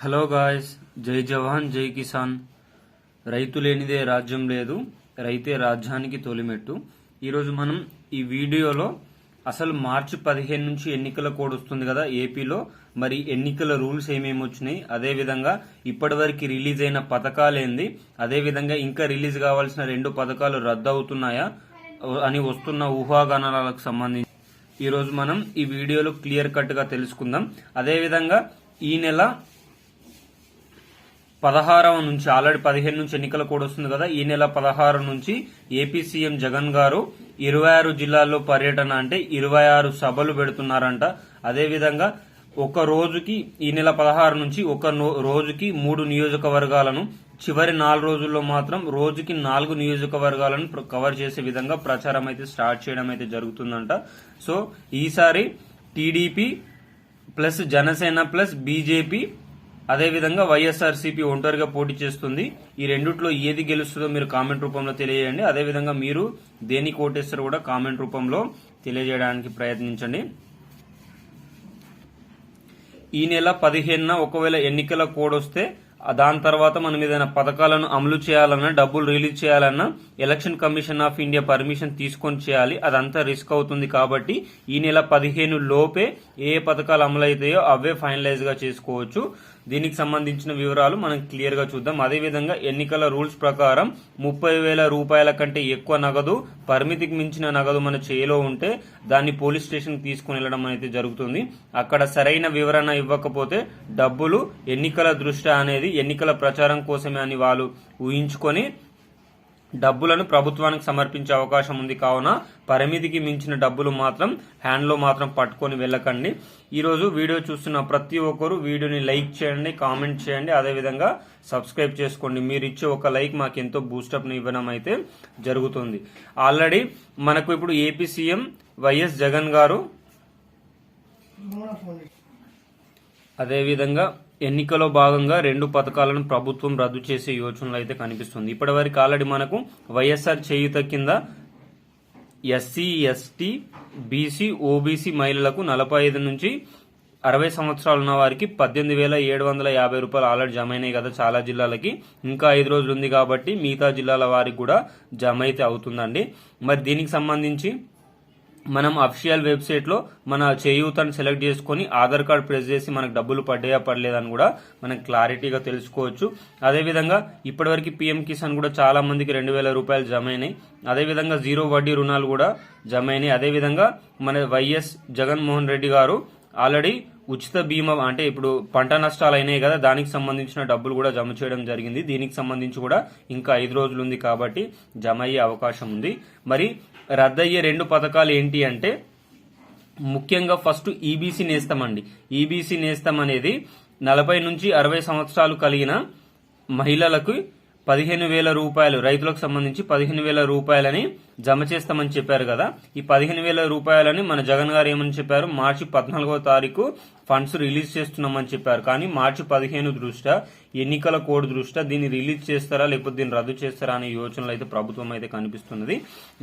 Hello guys, జై జవాన్ జై కిసాన్. రైతు లేనిదే రాజ్యం లేదు, రైతే రాజ్యానికి తొలిమెట్టు. ఈరోజు మనం ఈ వీడియోలో అసలు మార్చి 15 నుంచి ఎన్నికల కోడ్ వస్తుంది కదా ఏపీలో. మరి ఎన్నికల రూల్స్ ఏమేమి వచ్చినాయి, అదేవిధంగా ఇప్పటివరకు రిలీజ్ అయిన పథకాలు ఏంది, అదేవిధంగా ఇంకా రిలీజ్ కావాల్సిన 2 పథకాలు రద్దు అవుతున్నాయా అని వస్తున్న ఊహాగానాలకు సంబంధించి ఈరోజు మనం ఈ వీడియోలో క్లియర్ కట్ గా తెలుసుకుందాం. అదేవిధంగా ఈ నెల 16వ నుంచి ఆల్రెడీ 15 నుంచి ఎన్నికల కోడ్ వస్తుంది కదా. ఈ నెల 16 నుంచి ఏపీ సీఎం జగన్ గారు 26 జిల్లాల్లో పర్యటన, అంటే 26 సభలు పెడుతున్నారంట. అదేవిధంగా ఒక రోజుకి ఈ నెల 16 నుంచి ఒక రోజుకి 3 నియోజకవర్గాలను, చివరి 4 రోజుల్లో మాత్రం రోజుకి 4 నియోజకవర్గాలను కవర్ చేసే విధంగా ప్రచారం అయితే స్టార్ట్ చేయడం అయితే జరుగుతుందంట. సో ఈసారి TDP plus Janasena plus BJP అదేవిధంగా వైఎస్ఆర్సీపీ ఒంటరిగా పోటీ చేస్తుంది. ఈ రెండిట్లో ఏది గెలుస్తుందో మీరు కామెంట్ రూపంలో తెలియజేయండి. అదేవిధంగా మీరు దేనికి ఓటేస్తారో కూడా కామెంట్ రూపంలో తెలియజేయడానికి ప్రయత్నించండి. ఈ నెల 15న ఒకవేళ ఎన్నికల కోడ్ వస్తే దాని తర్వాత మనం ఏదైనా పథకాలను అమలు చేయాలన్నా, డబ్బులు రిలీజ్ చేయాలన్నా election commission of India permission తీసుకొని చేయాలి. అదంతా రిస్క్ అవుతుంది. కాబట్టి ఈ నెల 15 లోపే ఏ పథకాలు అమలు అవుతాయో అవే ఫైనలైజ్ గా చేసుకోవచ్చు. దీనికి సంబంధించిన వివరాలు మనం క్లియర్ గా చూద్దాం. అదేవిధంగా ఎన్నికల రూల్స్ ప్రకారం 30,000 రూపాయల కంటే ఎక్కువ నగదు, పరిమితికి మించిన నగదు మన చేతిలో ఉంటే దాన్ని పోలీస్ స్టేషన్ తీసుకుని వెళ్లడం అయితే జరుగుతుంది. అక్కడ సరైన వివరణ ఇవ్వకపోతే డబ్బులు ఎన్నికల దృష్ట్యా అనేది ఎన్నికల ప్రచారం కోసమే అని వాళ్ళు ఊహించుకొని డబ్బులను ప్రభుత్వానికి సమర్పించే అవకాశం ఉంది. కావున పరిమితికి మించిన డబ్బులు మాత్రం హ్యాండ్ లో మాత్రం పట్టుకొని వెళ్ళకండి. ఈ రోజు వీడియో చూస్తున్న ప్రతి ఒక్కరు వీడియోని లైక్ చేయండి, కామెంట్ చేయండి, అదేవిధంగా సబ్స్క్రైబ్ చేసుకోండి. మీరు ఇచ్చే ఒక లైక్ మాకు ఎంతో బూస్టప్ ని ఇవ్వడం అయితే జరుగుతుంది. ఆల్రెడీ మనకు ఇప్పుడు ఏపీ సీఎం వైఎస్ జగన్ గారు అదేవిధంగా ఎన్నికలో భాగంగా 2 పథకాలను ప్రభుత్వం రద్దు చేసే యోచనలు అయితే కనిపిస్తుంది. ఇప్పటివరకు ఆల్రెడీ మనకు వైఎస్ఆర్ చేయూత కింద ఎస్సీ, ఎస్టీ, బీసీ, ఓబీసీ మహిళలకు 45 నుంచి 60 సంవత్సరాలు ఉన్న వారికి 18,750 రూపాయలు ఆల్రెడీ జమ అయినాయి కదా చాలా జిల్లాలకి. ఇంకా 5 రోజులు ఉంది కాబట్టి మిగతా జిల్లాల వారికి కూడా జమ అయితే అవుతుందండి. మరి దీనికి సంబంధించి మనం అఫీషియల్ వెబ్సైట్ లో మన చేయూతను సెలెక్ట్ చేసుకుని ఆధార్ కార్డ్ ప్రెస్ చేసి మనకు డబ్బులు పడ్డాయా పడలేదని కూడా మనం క్లారిటీగా తెలుసుకోవచ్చు. అదేవిధంగా ఇప్పటివరకు పీఎం కిసాన్ కూడా చాలా మందికి 2,000 రూపాయలు జమ అయినాయి. అదేవిధంగా 0 వడ్డీ రుణాలు కూడా జమ అయినాయి. అదేవిధంగా మన వైఎస్ జగన్మోహన్ రెడ్డి గారు ఆల్రెడీ ఉచిత బీమా, అంటే ఇప్పుడు పంట నష్టాలు అయినాయి కదా, దానికి సంబంధించిన డబ్బులు కూడా జమ చేయడం జరిగింది. దీనికి సంబంధించి కూడా ఇంకా 5 రోజులు ఉంది కాబట్టి జమ అయ్యే అవకాశం ఉంది. మరి రద్దయ్యే 2 పథకాలు ఏంటి అంటే ముఖ్యంగా ఫస్ట్ ఈబీసీ నేస్తం అండి. ఈబీసీ నేస్తం అనేది 40 నుంచి 60 సంవత్సరాలు కలిగిన మహిళలకు 15,000 రూపాయలు, రైతులకు సంబంధించి 15,000 రూపాయలని జమ చేస్తామని చెప్పారు కదా. ఈ 15,000 రూపాయలని మన జగన్ గారు ఏమని చెప్పారు, మార్చి 14వ తారీఖు ఫండ్స్ రిలీజ్ చేస్తున్నామని చెప్పారు. కానీ మార్చి 15 దృష్ట్యా, ఎన్నికల కోడ్ దృష్ట్యా దీన్ని రిలీజ్ చేస్తారా లేకపోతే దీన్ని రద్దు చేస్తారా అనే యోచనలు అయితే ప్రభుత్వం అయితే కనిపిస్తున్నది.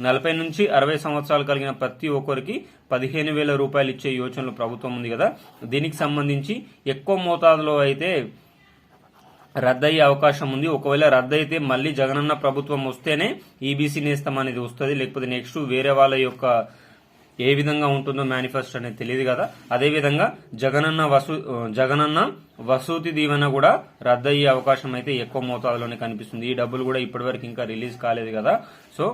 40 నుంచి 60 సంవత్సరాలు కలిగిన ప్రతి ఒక్కరికి 15,000 రూపాయలు ఇచ్చే యోచనలు ప్రభుత్వం ఉంది కదా. దీనికి సంబంధించి ఎక్కువ మోతాదులో అయితే రద్దయ్యే అవకాశం ఉంది. ఒకవేళ రద్దయితే మళ్లీ జగనన్న ప్రభుత్వం వస్తేనే ఈబీసీ నేస్తం అనేది వస్తుంది. లేకపోతే నెక్స్ట్ వేరే వాళ్ళ యొక్క ఏ విధంగా ఉంటుందో మేనిఫెస్టో అనేది తెలియదు కదా. అదేవిధంగా జగనన్న వసూతి దీవెన కూడా రద్దయ్యే అవకాశం అయితే ఎక్కువ మోతాదులోనే కనిపిస్తుంది. ఈ డబ్బులు కూడా ఇప్పటివరకు ఇంకా రిలీజ్ కాలేదు కదా. సో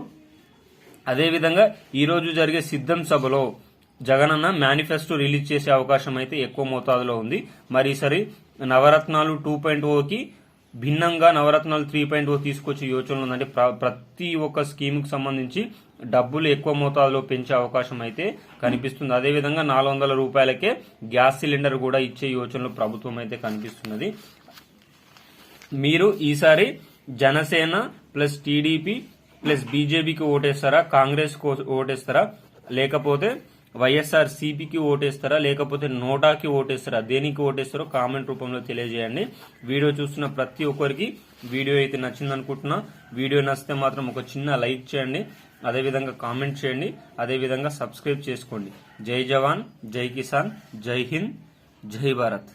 అదేవిధంగా ఈ రోజు జరిగే సిద్ధం సభలో జగనన్న మేనిఫెస్టో రిలీజ్ చేసే అవకాశం అయితే ఎక్కువ మోతాదులో ఉంది. మరి ఈసారి నవరత్నాలు 2.0కి భిన్నంగా నవరత్నాలు 3.0 తీసుకొచ్చే యోచనలు ఉందంటే ప్రతి ఒక్క స్కీమ్ కు సంబంధించి డబ్బులు ఎక్కువ మోతాదులో పెంచే అవకాశం అయితే కనిపిస్తుంది. అదేవిధంగా 400 రూపాయలకే గ్యాస్ సిలిండర్ కూడా ఇచ్చే యోచనలు ప్రభుత్వం అయితే కనిపిస్తున్నది. మీరు ఈసారి జనసేన ప్లస్ టీడీపీ ప్లస్ బీజేపీకి ఓటేస్తారా, కాంగ్రెస్ ఓటేస్తారా, లేకపోతే వైఎస్ఆర్ సిపికి ఓటేస్తారా, లేకపోతే నోటాకి ఓటేస్తారా, దేనికి ఓటేస్తారో కామెంట్ రూపంలో తెలియజేయండి. వీడియో చూస్తున్న ప్రతి ఒక్కరికి వీడియో అయితే నచ్చింది అనుకుంటున్నా. వీడియో నచ్చితే మాత్రం ఒక చిన్న లైక్ చేయండి, అదేవిధంగా కామెంట్ చేయండి, అదేవిధంగా సబ్స్క్రైబ్ చేసుకోండి. జై జవాన్ జై కిసాన్, జై హింద్, జై భారత్.